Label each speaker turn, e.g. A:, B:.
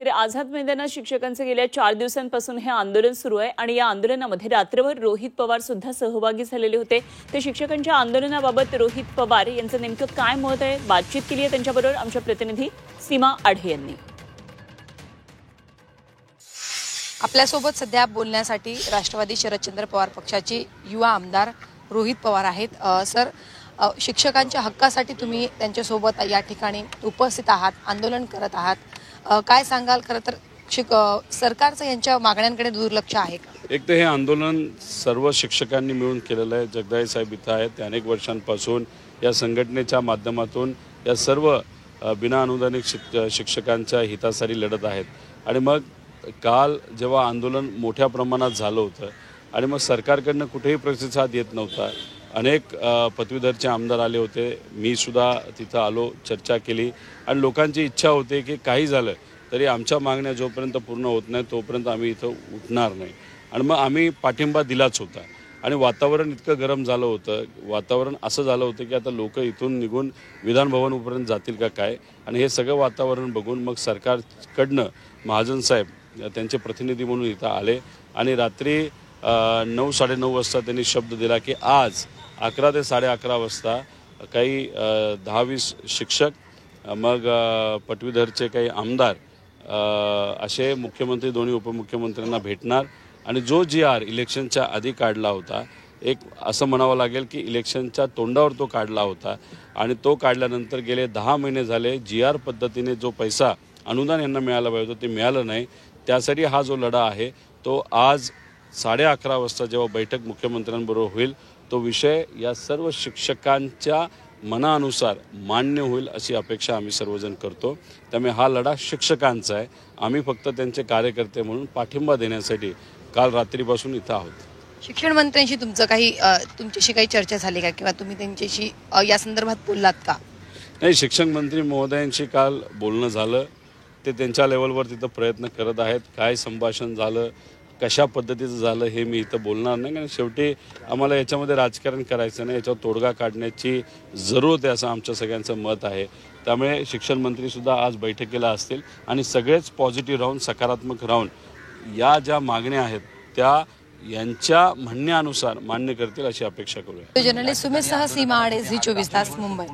A: तर आझाद मैदानात शिक्षकांचे गेल्या 4 दिवसांपासून हे आंदोलन सुरू आहे आणि या आंदोलनामध्ये रात्रभर रोहित पवार सुद्धा सहभागी झालेले होते। तर शिक्षकांच्या आंदोलनाबाबत रोहित पवार यांचं नेमकं काय मत आहे, बातचीत केली आहे त्यांच्याबरोबर आमच्या प्रतिनिधी सीमा आढे यांनी।
B: आपल्यासोबत सध्या बोलण्यासाठी राष्ट्रवादी शरदचंद्र पवार पक्षाचे युवा आमदार रोहित पवार आहेत। सर, शिक्षकांच्या हक्कासाठी तुम्ही त्यांच्यासोबत या ठिकाणी उपस्थित आहात, आंदोलन करत आहात, काय सांगाल? खरं तर सरकारचं यांच्या मागण्यांकडे दुर्लक्ष आहे का?
C: एक तर हे आंदोलन सर्व शिक्षकांनी मिळून केलेलं आहे। जगदाळे साहेब इथं आहेत, ते अनेक वर्षांपासून या संघटनेच्या माध्यमातून या सर्व बिना अनुदानित शिक्षकांच्या हितासाठी लढत आहेत। आणि मग काल जेव्हा आंदोलन मोठ्या प्रमाणात झालं होतं आणि मग सरकारकडनं कुठेही प्रतिसाद येत नव्हता, अनेक पदवीधरचे आमदार आले होते, मी सुद्धा तिथं आलो, चर्चा केली आणि लोकांची इच्छा होती की काही झालं तरी आमच्या मागण्या जोपर्यंत पूर्ण होत नाही तोपर्यंत आम्ही इथं उठणार नाही। आणि मग आम्ही पाठिंबा दिलाच होता। आणि वातावरण इतकं गरम झालं होतं, वातावरण असं झालं होतं की आता लोक इथून निघून विधान भवनपर्यंत जातील का काय। आणि हे सगळं वातावरण बघून मग सरकारकडनं महाजन साहेब त्यांचे प्रतिनिधी म्हणून इथं आले आणि रात्री 9-9:30 वाजता त्यांनी शब्द दिला की आज 11 ते 11:30 वाजता काही 10-20 शिक्षक, मग पदवीधरचे काही आमदार असे मुख्यमंत्री दोन्ही उपमुख्यमंत्र्यांना भेटणार आणि जो GR इलेक्शनच्या आधी काढला होता, एक असं म्हणावं लागेल की इलेक्शनच्या तोंडावर तो काढला होता आणि तो काढल्यानंतर गेले 10 महिने झाले GR पद्धतीने जो पैसा अनुदान यांना मिळाला पाहिजे होतं ते मिळालं नाही। त्यासाठी हा जो लढा आहे तो आज 11:30 वाजता जेव्हा बैठक मुख्यमंत्र्यांबरोबर होईल तो विषय या सर्व शिक्षकांच्या मनानुसार मान्य होईल अशी अपेक्षा आम्ही सर्वजण करतो। त्यामुळे हा लढा शिक्षकांचा आहे, आम्ही फक्त त्यांचे कार्यकर्ते म्हणून पाठिंबा देण्यासाठी काल रात्रीपासून इथं आहोत।
B: शिक्षण मंत्र्यांशी तुमच्याशी काही चर्चा झाली का किंवा तुम्ही त्यांच्याशी या संदर्भात बोललात का?
C: नाही, शिक्षण मंत्री महोदयांशी काल बोलणं झालं, ते त्यांच्या लेवलवर तिथं प्रयत्न करत आहेत। काय संभाषण झालं, कशा पद्धतीचं झालं हे मी इथं बोलणार नाही, कारण शेवटी आम्हाला याच्यामध्ये राजकारण करायचं नाही, याच्यावर तोडगा काढण्याची जरूरत आहे असं आमच्या सगळ्यांचं मत आहे। त्यामुळे शिक्षण मंत्रीसुद्धा आज बैठकीला असतील आणि सगळेच पॉझिटिव्ह राहून, सकारात्मक राहून या ज्या मागण्या आहेत त्या यांच्या म्हणण्यानुसार मान्य करतील अशी अपेक्षा करूया।
B: जर्नलिस्ट सुमित सह सीमा आढे, झी 24 तास, मुंबई।